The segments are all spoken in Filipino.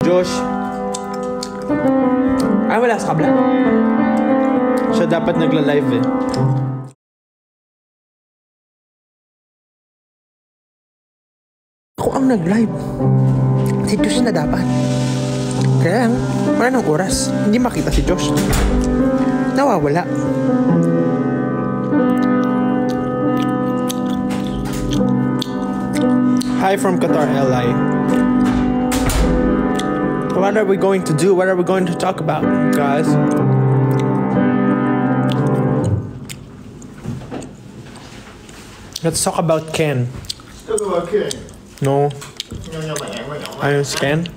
Josh. Ay, wala sa kabla. Siya dapat nagla-live eh. Ako ang nag-live. Si Josh na dapat. Kaya lang, wala nang oras. Hindi makita si Josh. Nawawala. Hi from Qatar, LA. What are we going to do? What are we going to talk about, guys? Let's talk about Ken. Talk about Ken? No. Ayun si Ken?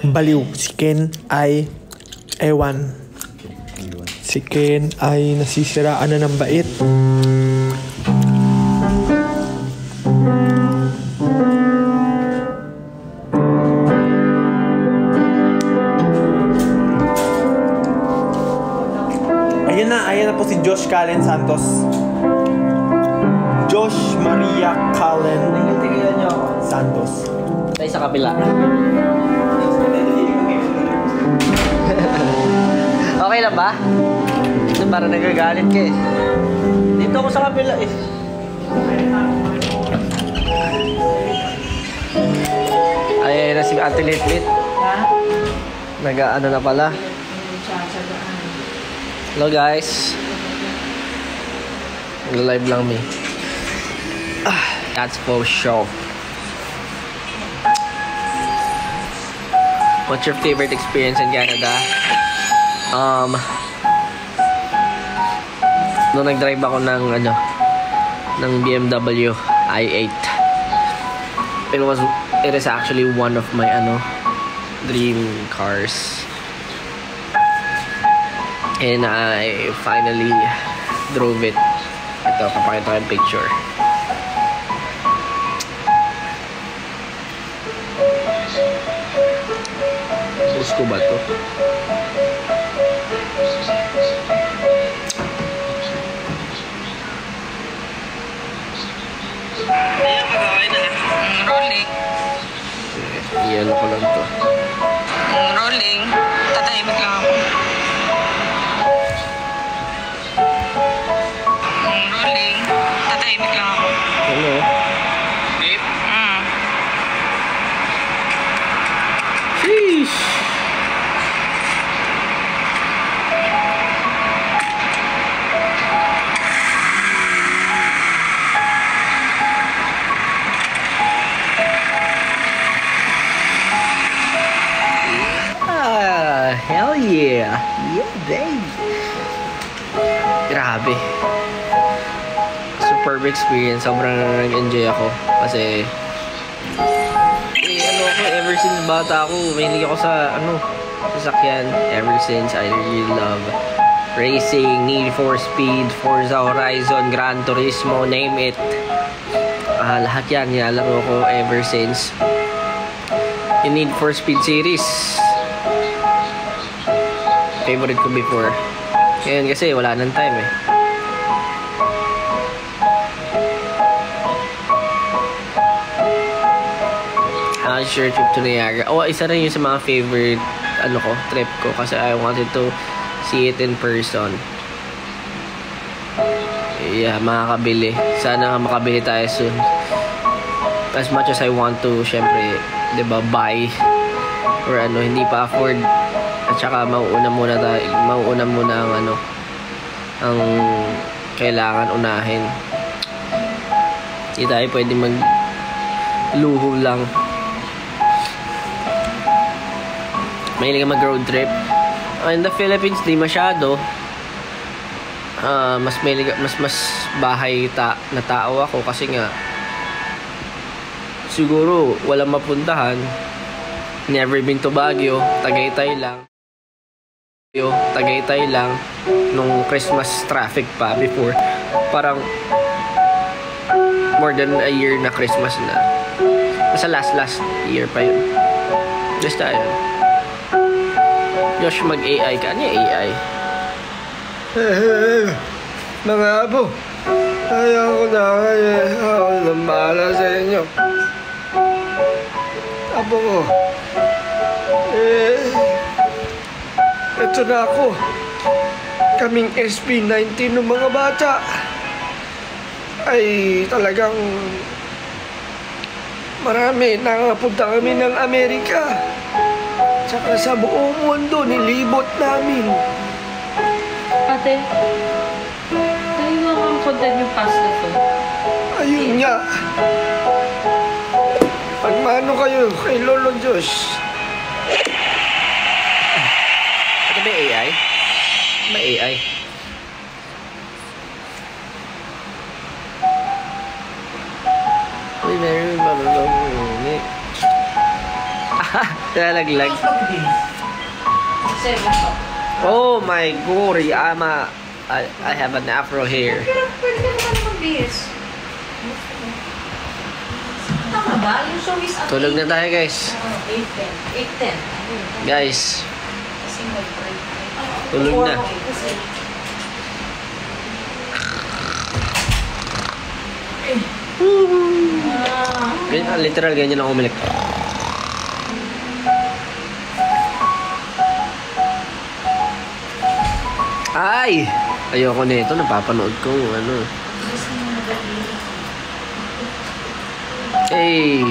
Baliw. Si Ken ay ewan. Si Ken ay nasisiraan na ng bait. Ayan na po si Josh Callen Santos. Josh Maria Callen Santos. Tayo sa kabila. Okay lang ba? Parang nagagalit ka eh. Dito ako sa kabila eh. Ay, na si Ate Litlit. Ha? Nag-ano na pala. Hello guys. Nag-live lang me. That's for show. What's your favorite experience in Canada? Nung nag-drive ako ng BMW i8. It is actually one of my dream cars. And I finally drove it. Ito, papakita ko yung picture. Bus ko ba to? Ayan, mag-okay na. Rolling. Iyan ko lang to. Rolling. Tatahimik lang ako. Rolling. Tatahimik lang ako. Ano? Babe? Sheesh! Hell yeah! Yeah, baby! Grabe. Superb experience. Sobrang nag-enjoy ako. Kasi ever since bata ako, mahilig ako sa sasakyan. Ever since, I really love racing, Need for Speed, Forza Horizon, Gran Turismo, name it. Lahat yan, nilalaro ko ever since yung Need for Speed series. Favorite ko before. Ngayon kasi wala nang time eh. Sure trip to Niagara. Isa rin yun sa mga favorite trip ko kasi I wanted to see it in person. Yeah, makakabili. Sana makabili tayo soon. As much as I want to, syempre, 'di ba, buy or hindi pa afford. At saka mauuna muna ang kailangan unahin. Hindi tayo pwede magluho lang. Mahilig ka mag-road trip. In the Philippines, di masyado. Mas bahay na tao ako kasi nga siguro walang mapuntahan. Never been to Baguio. Tagaytay lang nung Christmas traffic pa before. Parang more than a year na Christmas na. Nasa last year pa yun. Basta yun. Josh, mag-AI ka. Ano yung AI? Mga apo, ayaw ko na kayo. Ako nang bahala sa inyo. Apo ko, 18 na ako. Kaming SB19 ng mga bata ay talagang marami. Nakapunta kami ng Amerika. Tsaka sa buong mundo, nilibot namin. Ate, tayo nga kang content yung pasta to. Ayun nga. Pagmano kayo kay Lolo Diyos. Ano ba AI? Ba AI? Uy, meron ba mga Nalaglag. Oh my god, I have an afro here. Pero pwede ka naman mag-BS. Tama ba? Yung show is at Tulog na tayo, guys. 8:10. 8:10. Guys, Single break. tulog na. Literal, ganyan ako umilik. Ay! Ayoko nito, napapanood ko ano. Hey!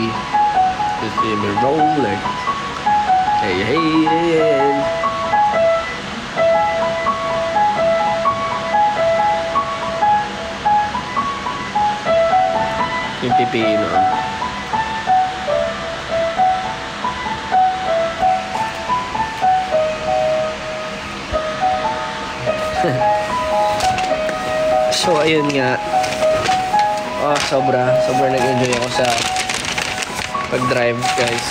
This is my roller. Hey, hey, hey. Yung pipino. So, ayun nga. Sobra nag-enjoy ako sa pag-drive, guys.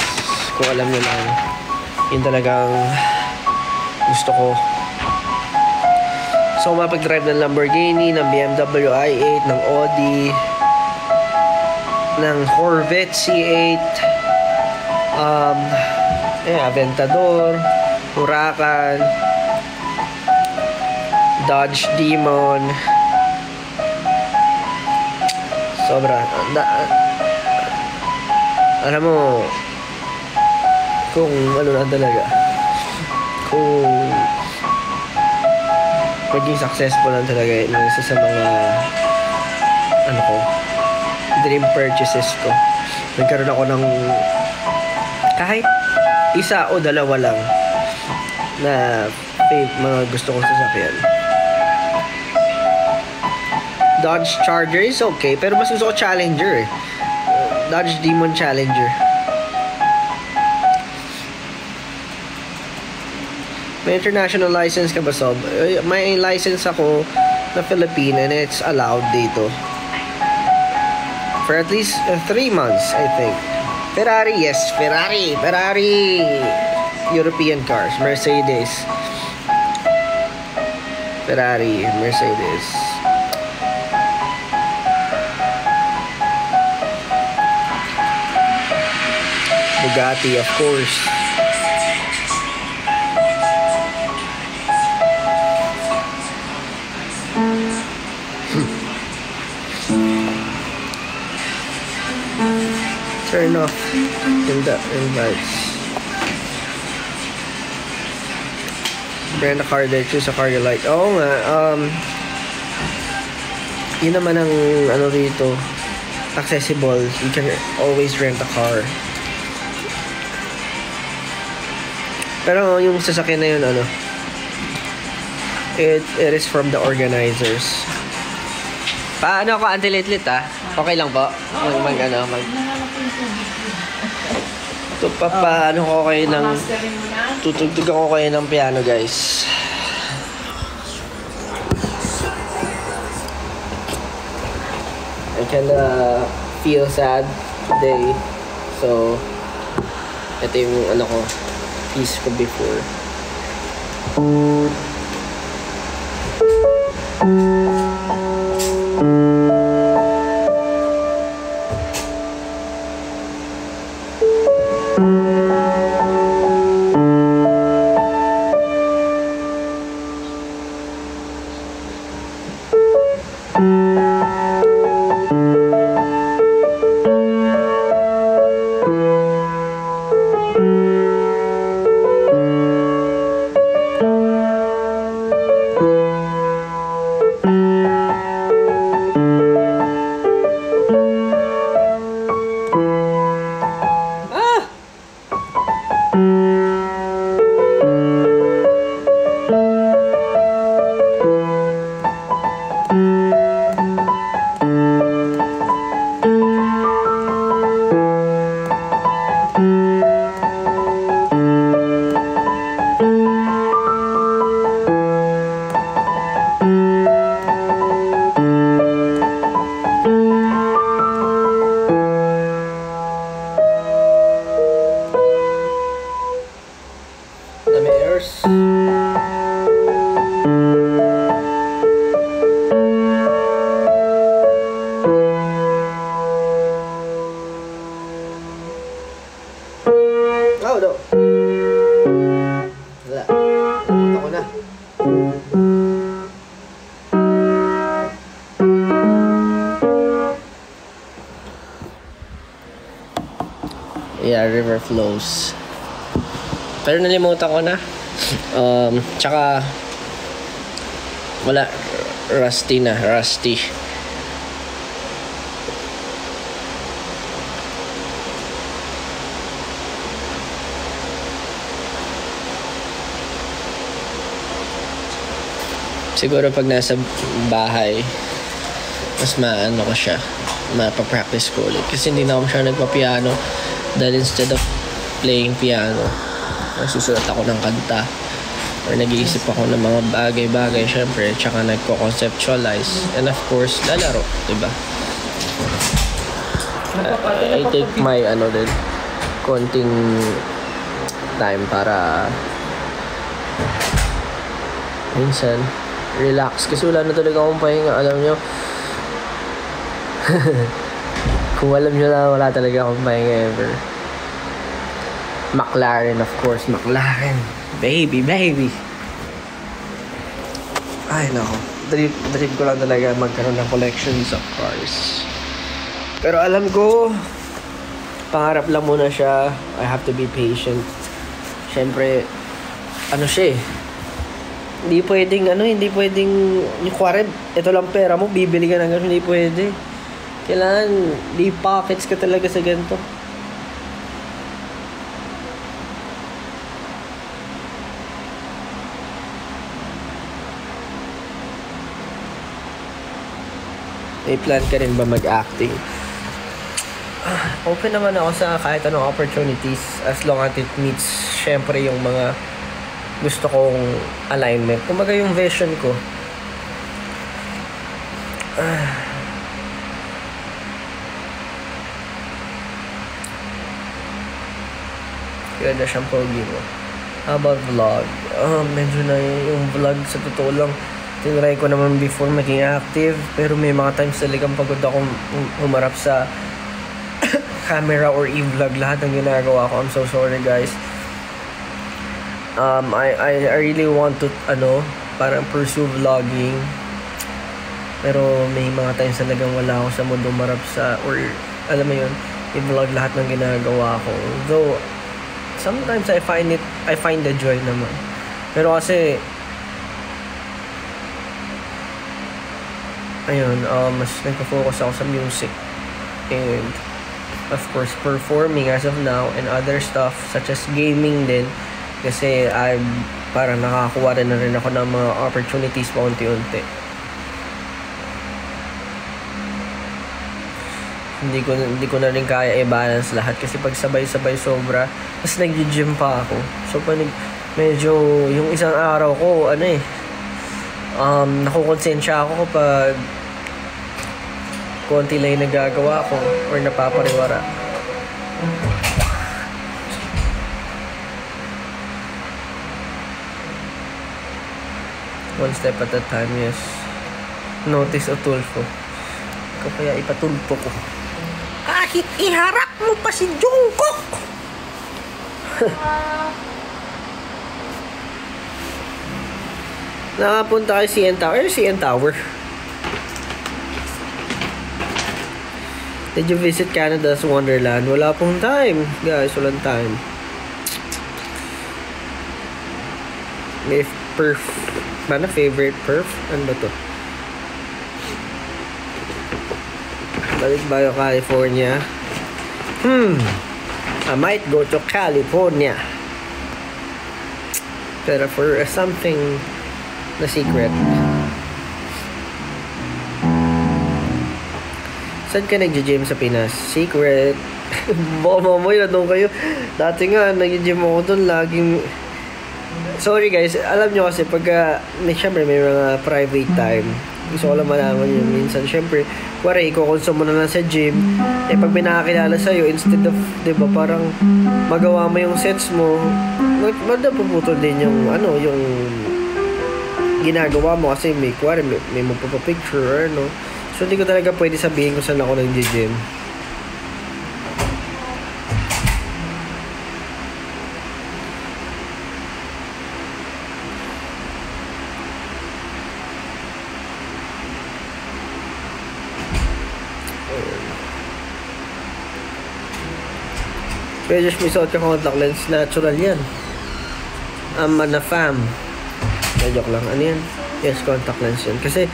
Kung alam nyo lang, yun talagang gusto ko. So, mapag-drive ng Lamborghini, ng BMW i8, ng Audi, ng Corvette C8, Aventador, Huracan, Dodge Demon. Sobra. Alam mo, kung ano lang talaga, kung maging successful lang talaga yun, isa sa mga dream purchases ko. Nagkaroon ako ng kahit isa o dalawa lang na mga gusto kong sasakyan. Dodge Charger is okay, pero mas gusto ko Challenger eh. Dodge Demon Challenger. May international license ka ba, Sob? May license ako na Philippine and it's allowed dito. For at least 3 months, I think. Ferrari, yes. Ferrari. European cars. Mercedes. Ferrari. Mercedes. Bugatti, of course. Turn off the invites. Rent a car there, choose a car you like. Oo nga, yun naman ang ano rito, accessible. You can always rent a car. Pero yung sasakyan na yun, it is from the organizers. Paano ako anti-litlit Okay lang po? Paano ko kayo ng tutugtog ako kayo ng piano, guys. I kinda feel sad today. So, ito yung piece ko before. course. Oh, no. Wala. Punta ko na. Yeah, river flows. Pero nalimutan ko na. Tsaka wala, rusty. Siguro pag nasa bahay, mas maano ko siya, mapapractice ko ulit. Kasi hindi na ako siya nagpa-piano. Dahil instead of playing piano, nagsusulat ako ng kanta. Or nag-iisip ako ng mga bagay-bagay, syempre. Tsaka nagko-conceptualize. And of course, lalaro, diba? I take my, konting time para minsan relax kasi wala na talaga akong pahinga, alam nyo. Kung alam nyo na, wala talaga akong pahinga ever. McLaren, of course, McLaren. Baby. Ay, nako. Drip ko lang talaga magkaroon ng collections of cars. Pero alam ko, pangarap lang muna siya. I have to be patient. Siyempre, siya eh. Hindi pwedeng, yung quarent, ito lang pera mo, bibili ka ng ganun, hindi pwede. Kailangan, deep pockets ka talaga sa ganito. May plan ka rin ba mag-acting? Open naman ako sa kahit anong opportunities as long as it meets, syempre, yung mga gusto kong alignment. Kumbaga yung vision ko. Ganda siyang pogi mo. How about vlog? Medyo na yung vlog sa totoo lang. Tinry ko naman before maging active. Pero may mga times talagang pagod akong humarap sa camera or i-vlog. Lahat ng ginagawa ko. I'm so sorry, guys. I really want to parang pursue vlogging, pero may mga times talagang wala ako sa mood umarap sa, or alam mo yun, i-vlog lahat ng ginagawa ko. Though sometimes I find the joy naman, pero kasi ayun, mas nagpo-focus ako sa music and of course performing as of now, and other stuff such as gaming din. Kasi parang nakakuha rin ako ng mga opportunities pa unti-unti. Hindi ko na rin kaya i-balance lahat kasi pag sabay-sabay sobra. Tapos nag-gym pa ako. So medyo yung isang araw ko nakukonsensya ako kapag konti lang yung nagagawa ko or napapariwara. One step at a time, yes. Notice o tulfo. Ikaw kaya ipatulpo ko. Kahit iharap mo pa si Jungkook! Nakapunta kay CN Tower. CN Tower. Did you visit Canada's Wonderland? Wala pong time. Guys, walang time. May perf. Mana favorite perf? Ano ba to? Balik ba yung California? I might go to California. Pero for something na secret. Saan ka nag-gym sa Pinas? Secret. Baka mamoy na doon kayo. Dati nga, nag-gym ako doon. Laging... Sorry guys, alam nyo kasi pagka... Siyempre may mga private time. Gusto ko lang malaman yun. Minsan, syempre, kuwari, ikukonsume mo na lang sa gym. Eh, pag may nakakilala sa'yo, instead of, di ba, parang magawa mo yung sets mo, madapuputol din yung, yung ginagawa mo kasi may, kuwari, may magpapapicture or ano. So, hindi ko talaga pwede sabihin kung saan ako nag-gym. Pero just may suot ka contact lens, natural yan. I'm a fam. Joke lang. Ano yan? Yes, contact lens yan. Kasi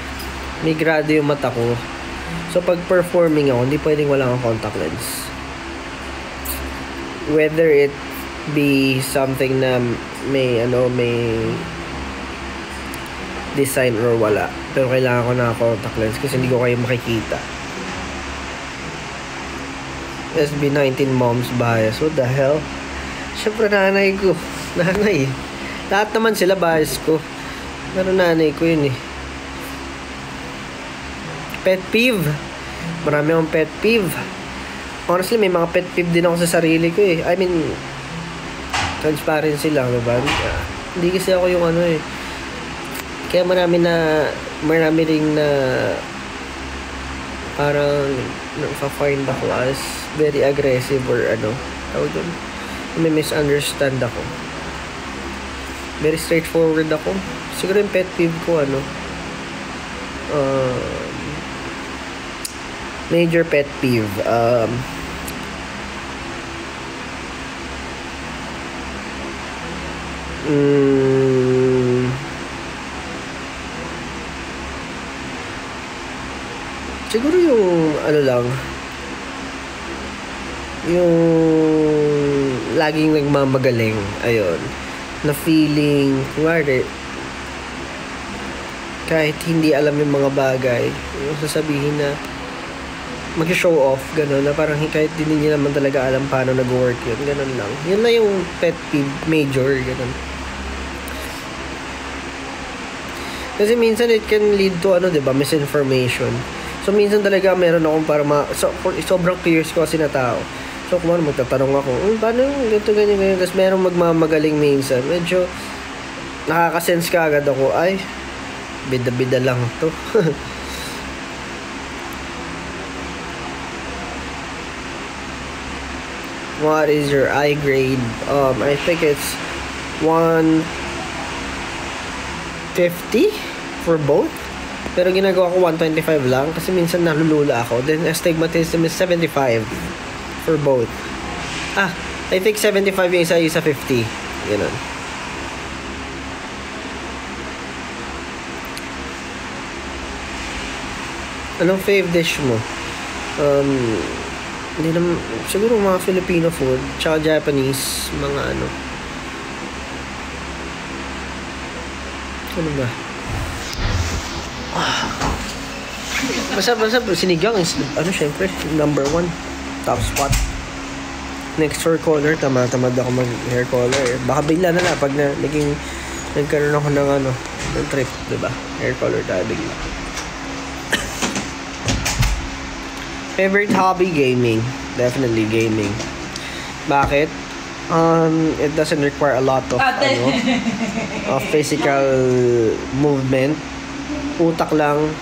may grado yung mata ko. So pag performing ako, hindi pwedeng wala akong contact lens. Whether it be something na may design or wala. Pero kailangan ko na contact lens kasi hindi ko kayo makikita. SB19 mom's bias. What the hell? Siyempre nanay ko. Nanay. Lahat naman sila bias ko. Pero nanay ko yun eh. Pet peeve. Marami akong pet peeve. Honestly, may mga pet peeve din ako sa sarili ko eh. I mean, transparency lang, diba? Hindi kasi ako yung Kaya marami ring na parang nafa-find ako as very aggressive or tawag doon. May misunderstand ako. Very straightforward ako. Siguro yung pet peeve ko major pet peeve siguro yung yung laging nagmamagaling, ayun, na feeling, kuwari, kahit hindi alam yung mga bagay, yung sasabihin na mag-show off, gano'n, na parang kahit hindi niya naman talaga alam paano nag-work yun, gano'n lang. Yun na yung pet peeve major, gano'n. Kasi minsan it can lead to, diba, misinformation. So, minsan talaga meron akong sobrang curious ko kasi na tao. So, kung magtatanong ako, paano yung ganito, ganyan. Tapos merong magmamagaling minsan. Medyo nakakasense ka agad ako, ay, bida-bida lang to. What is your eye grade? I think it's 150 for both. Pero ginagawa ko 125 lang kasi minsan nalulula ako. Then astigmatism is 75 for both. I think 75 yung isa 50. Ganun. Anong fave dish mo? Hindi naman, siguro mga Filipino food, tsaka Japanese, mga ano ba? Basta sinigang is, syempre, number 1, top spot. Next hair color, tamad ako mag hair color. Baka bigla na lang pag nagkaroon ako ng ng trip, diba? Hair color tayo bigla. Favorite hobby, gaming. Definitely gaming. Bakit? It doesn't require a lot of of physical movement. Utak lang,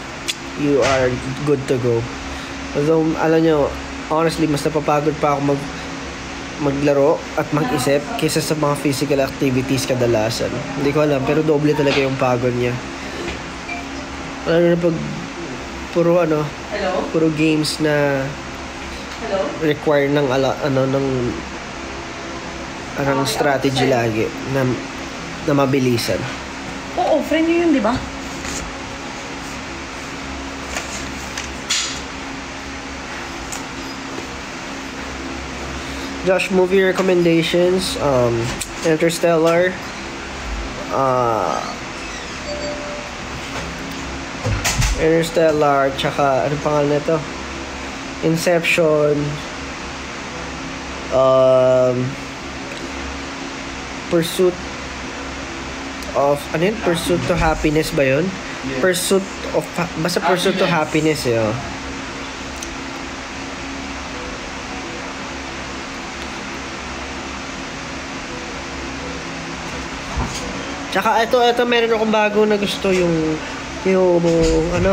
you are good to go. Although, alam nyo, honestly, mas napapagod pa ako maglaro at mag-isip kaysa sa mga physical activities kadalasan. Hindi ko alam, pero doble talaga yung pagod niya. Alam na pag puro games na require ng ng strategy lagi na mabilisan. Oo, friend nyo yun, di ba? Josh, movie recommendations, Interstellar, tsaka ano pangalan nito? Inception, Pursuit to Happiness ba yun? Pursuit of, basta pursuit to happiness eh, oh. Tsaka ito meron akong bago na gusto yung ano,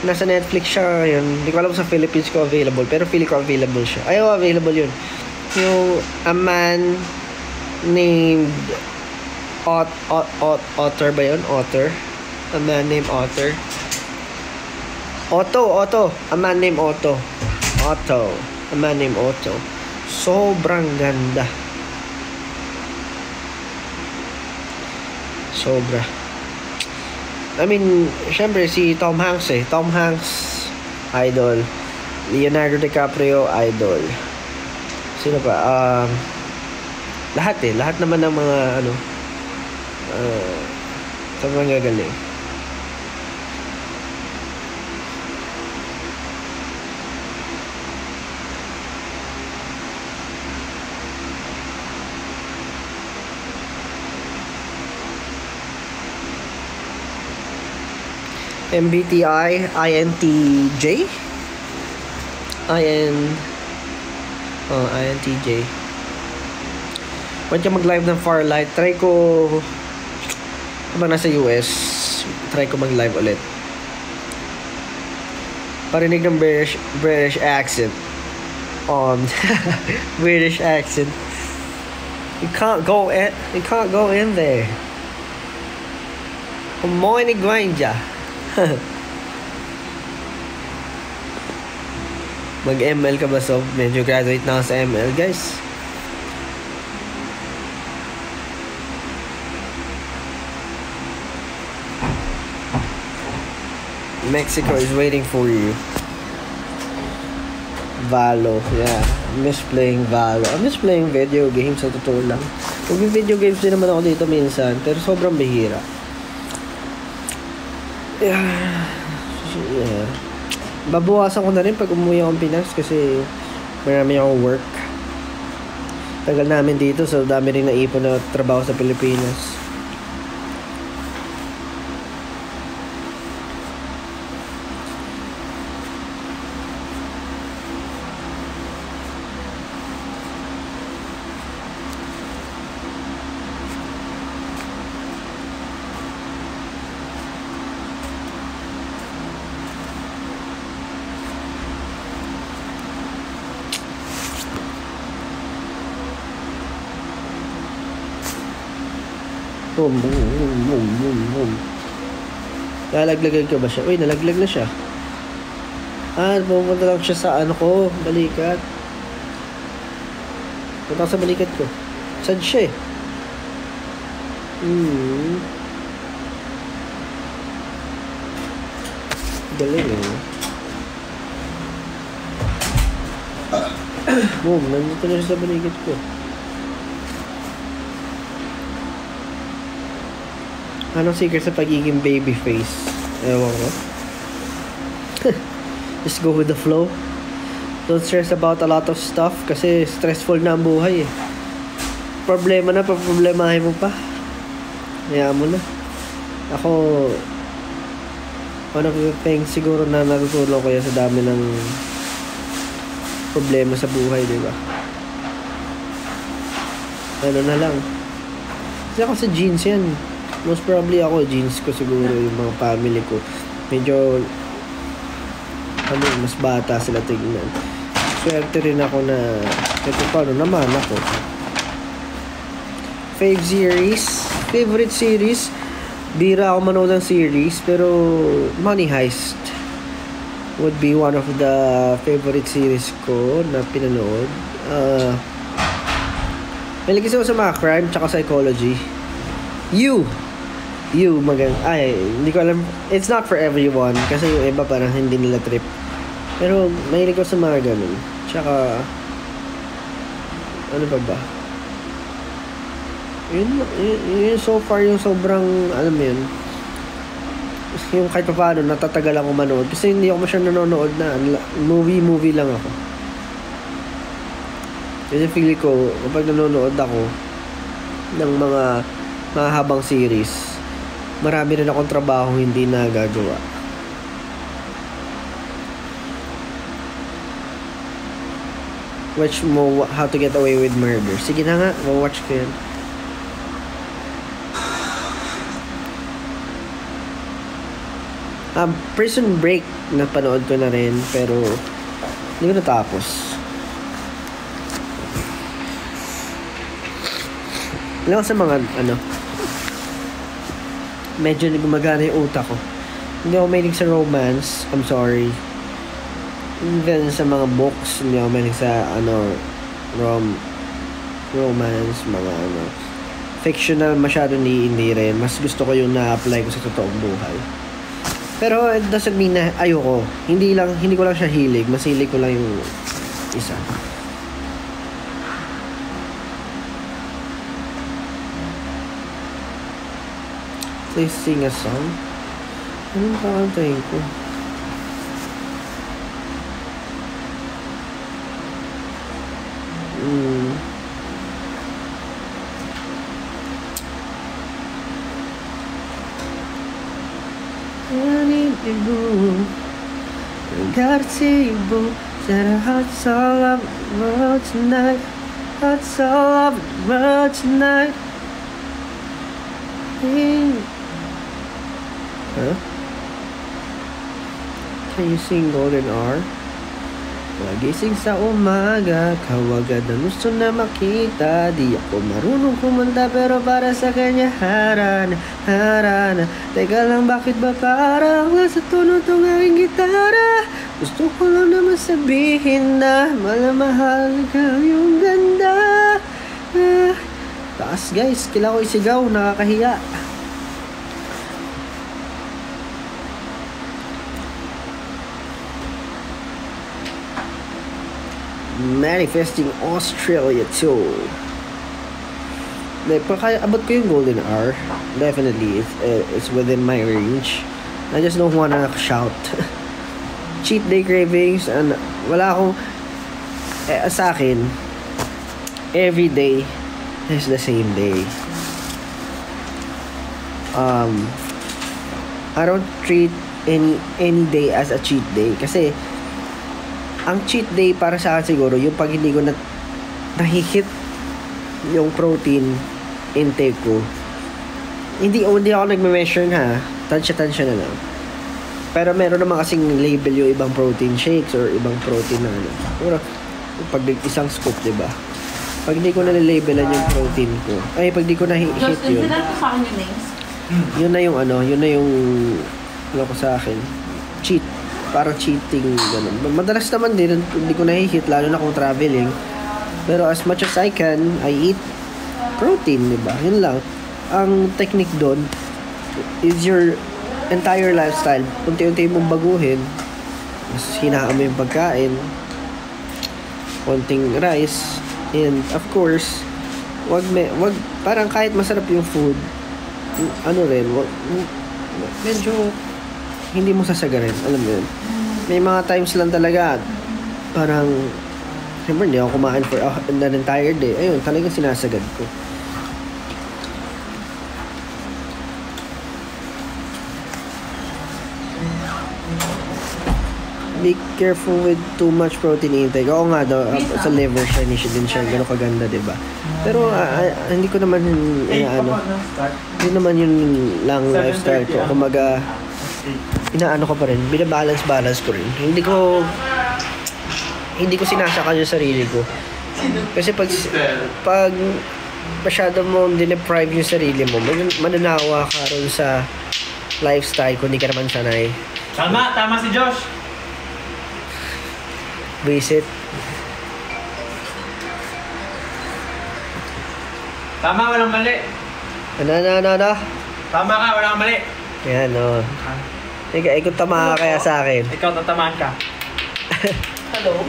nasa Netflix siya yun. Hindi ko alam sa Philippines ko available, pero feeling ko available siya. Ay, available yun. Yung A Man Named Otter ba yun? Otter? A Man Named Otter? Otto. A Man Named Otto. A Man Named Otto. Sobrang ganda. Sobra. I mean, syempre si Tom Hanks eh. Tom Hanks, idol. Leonardo DiCaprio, idol. Sino pa? Lahat eh. Lahat naman ng mga ano, sobrang gagaling. MBTI, INTJ? INTJ. Pwede ka mag-live ng Farlight. Try ko, habang nasa US, try ko mag-live ulit. Parinig ng British accent. British accent. You can't go in there. Hermione Granger. Mag-ML ka ba? So, medyo graduate na ako sa ML, guys. Mexico is waiting for you. Valo, yeah. I miss playing Valo. I miss playing video games, sa totoo lang. Mag-video games din naman ako dito minsan, pero sobrang bihira. Yeah. Babawasan ko na rin pag umuwi akong Pinas kasi marami akong work. Tagal namin dito, so dami rin naipon na trabaho sa Pilipinas. Boom. Nalaglagan ka ba siya? Uy, nalaglag na siya. Pumunta lang siya sa ano ko, balikat. Punta sa balikat ko. Saan siya eh? Galing eh. Boom, nandito na siya sa balikat ko. Anong secret sa pagiging baby face? Ewan ko. Just go with the flow. Don't stress about a lot of stuff kasi stressful na ang buhay eh. Problema na, problemahin mo pa. Hayaan mo na. Ako, one of the things siguro na natutulong ko yan sa dami ng problema sa buhay, di ba? Ano na lang. Kasi ako sa jeans yan. Most probably ako, jeans ko siguro, yung mga family ko. Medyo, mas bata sila tignan. Swerte rin ako na, ito paano naman ako. Favorite series, bira ako manood ng series, pero Money Heist would be one of the favorite series ko na pinanood. Maligis ako sa mga crime tsaka psychology. Hindi ko alam. It's not for everyone kasi yung iba parang hindi nila trip. Pero mahilig ko sa mga ganun. Tsaka ano ba? Yun so far yung sobrang alam mo yun. Yung kahit pa paano natatagal ako manood kasi hindi ako masyadong nanonood na movie lang ako. Kasi feel ko kapag nanonood ako ng mga mahabang series, marami rin akong trabaho hindi nagagawa. Watch mo How to Get Away with Murder. Sige na nga, watch ko yan. Prison Break, napanood ko na rin, pero hindi ko natapos. Alam ko sa mga, medyo hindi gumagana yung utak ko. Hindi ako mahilig sa romance, I'm sorry. Even sa mga books, hindi ako mahilig sa, romance, mga, fictional masyado hindi rin. Mas gusto ko yung na-apply ko sa totoong buhay. Pero it doesn't mean na ayoko. Hindi ko lang siya hilig. Mas hilig ko lang yung isa. Please sing a song. Anong kakantahin ko? Garcibo said our hearts all up the road tonight. Hearts all up the road tonight. Huh? Can you sing Golden Hour? Magising sa umaga, kawagad na gusto na makita. Di ako marunong kumanta pero para sa kanya harana. Teka lang, bakit ba parang nasa tono tong aking gitara? Gusto ko lang naman sabihin na malamahal ka yung ganda. Taas guys, kailangan ko isigaw, nakakahiya. Manifesting Australia too. Abot ko yung Golden Hour. Definitely, it's within my range. I just don't wanna shout. Cheat day cravings, and wala akong sa akin, every day is the same day. I don't treat any day as a cheat day kasi ang cheat day para sa akin siguro yung pag hindi ko nahihit yung protein intake ko. Hindi ako nagme-measure ha. Tansya na lang. Pero meron naman kasing label yung ibang protein shakes or ibang protein na Pero pag isang scoop, diba? Pag hindi ko na-labelan yung protein ko, pag hindi ko na-hit yun. Sa akin yung names? Yun na yung ko sa akin. Cheat. Parang cheating, ganun. Madalas naman din, hindi ko nahihit, lalo na kung traveling. Pero as much as I can, I eat protein, diba? Yun lang. Ang technique doon is your entire lifestyle. Unti-unti mong baguhin. Mas hinaan mo yung pagkain. Konting rice. And of course, wag parang kahit masarap yung food, medyo hindi mo sasagarin, alam mo yun. May mga times lang talaga parang siyempre hindi ako kumain for an entire day. Ayun, talagang sinasagad ko. Be careful with too much protein intake. Oo nga daw, sa liver siya, hindi siya gano'ng kaganda, diba? Pero hindi ko naman hindi naman yun lang lifestyle ko. Kumaga inaano ko pa rin, binabalance ko rin. Hindi ko sinasakal yung sarili ko. Kasi pag masyado mo dineprive yung sarili mo, mananawa ka rin sa lifestyle kung hindi ka naman sanay. Tama si Josh. Visit. Tama, walang mali. Ano? Tama ka, walang mali. Yan, o. Ikaw tama ka kaya sa akin. Ikaw tatamaan ka. Hello?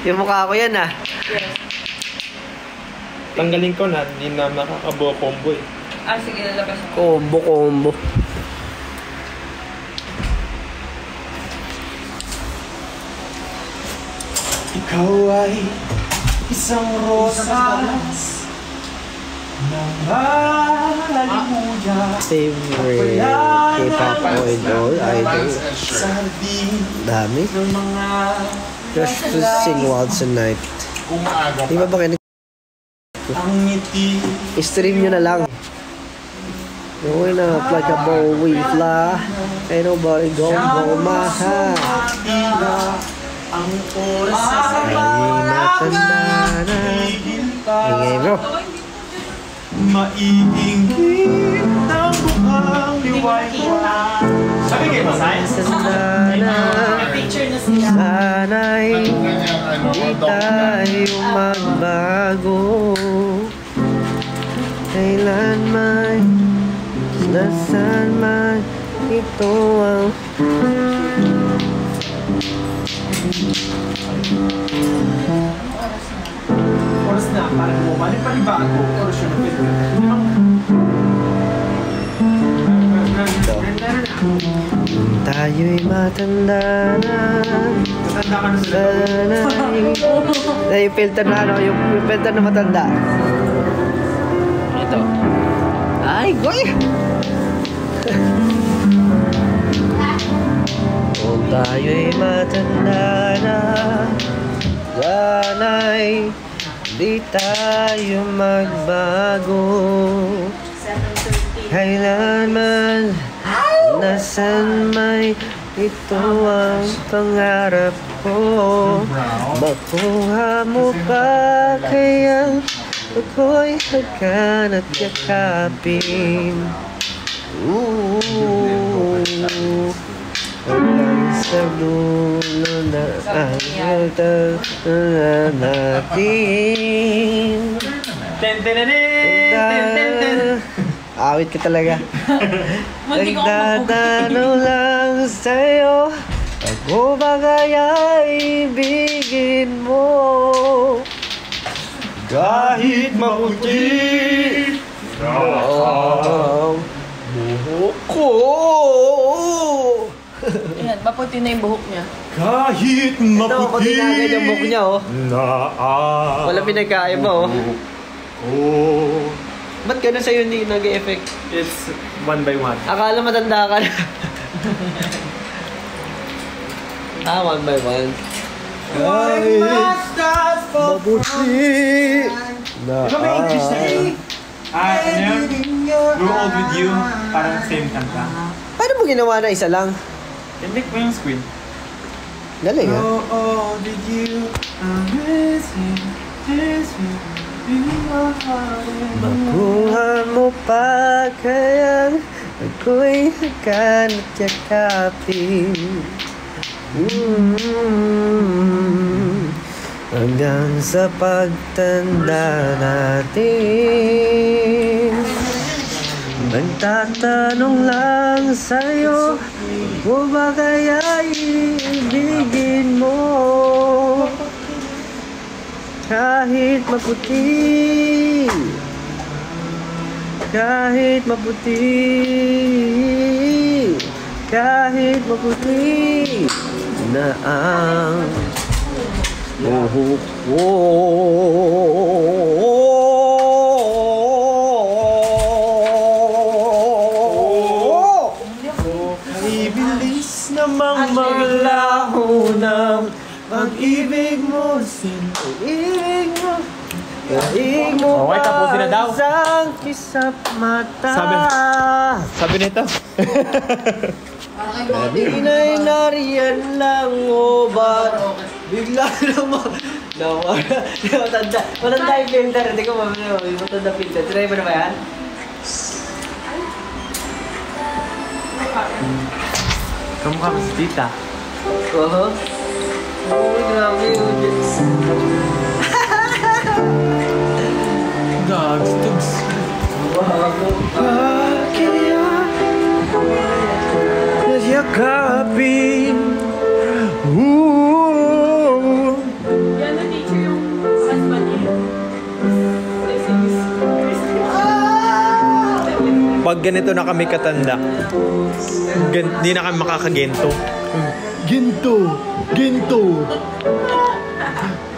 Yung mukha ko yan, Yes. Tanggalin ko na, hindi na makakabuo combo eh. Sige, lalabas ako. Combo. Ikaw ay isang rosas na malimujan. Favorite K-pop idol? Dami. Just to sing Waltz and Night. Di ba kinig? I-stream nyo na lang. Going up like a bow we fly. Ain't nobody gon' go my high. Ay, matanda na. Ingay bro. Maiinggit ng bukang liway-liwa. Sabi kayo ba, Sai? Sana'y di tayo magbago. Kailanman, nasaan man, ito ang Oras na, parang bumalik pa rin ba ako? Oras yun. tayo'y matanda na. Sana'y yung filter na ano, yung filter na matanda. Ito. Ay, goy! Kung tayo'y matanda na, sana'y di tayo magbago. Kailanman, nasan may ito ang pangarap ko. Makuha mo pa kaya ako'y hagkan at yakapin. Hanggang sa dulo na ang natin. Awit ka talaga. Nagdadano lang sa'yo. Ako ba kaya ibigin mo? Kahit maputi ang buhok ko. Ayan, maputi na yung buhok niya. Kahit Ito, maputi pati na agad yung buhok niya, oh. Wala pinagkaya mo, oh. Oh, Ba't gano'n sa'yo hindi nag-e-effect? it's one by one. Akala matanda ka na. One by one. Kahit mabuti na Ikaw may English na yun? Ano yun? Grow old with you, parang same kanta. Paano mo ginawa na isa lang? Click mo yung screen. Galing, ha? Grow old with you, I'm missing. Makuha mo pa kaya ako'y hagkan at yakapin. Hanggang sa pagtanda natin, magtatanong lang sa'yo, kung ba kaya ibigin mo? Kahit maputi, kahit maputi, kahit maputi na ang buhok ko. Ay bilis namang maglaho ng pag-ibig mo, Pag-ibig mo, pag-ibig mo Okay, tapusin na daw. isang kisap mata. Sabi nito. Kanina'y nariyan lang o ba't bigla naman nawala. Matanda yung filter. Hindi ko matanda filter. Try mo na ba yan? Kamukha ko si tita. Oo. Uy, grabe yun. Dogs, dogs. Kaya nasyakapin. Yan na teacher yung husband niya. Pag ganito na kami katanda, di na kami makakagento. Ginto! Ginto!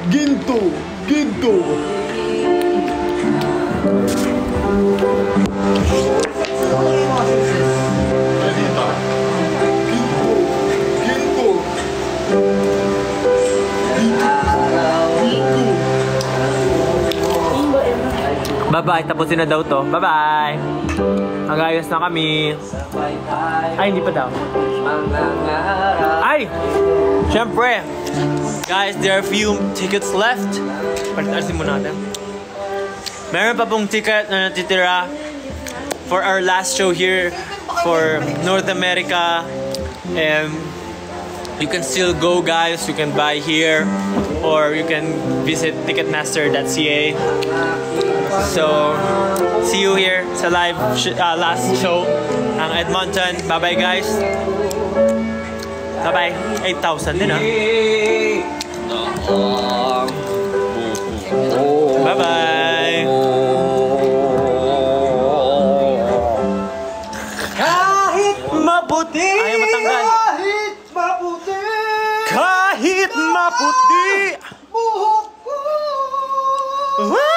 Ginto! Ginto! Bye-bye. Tapusin na daw to. Bye-bye. Magayos na kami. Ay, hindi pa daw. Ay! Siyempre. Guys, there are a few tickets left. Palitarsin mo natin. Meron pa pong ticket na natitira for our last show here for North America. And you can still go, guys. You can buy here or you can visit ticketmaster.ca. So, see you here sa live last show ng Edmonton. Bye-bye, guys. Bye-bye. 8,000 din, ha? Bye-bye. Kahit maputi. Ayaw matanggal. Kahit maputi. Kahit maputi. Buhok ko.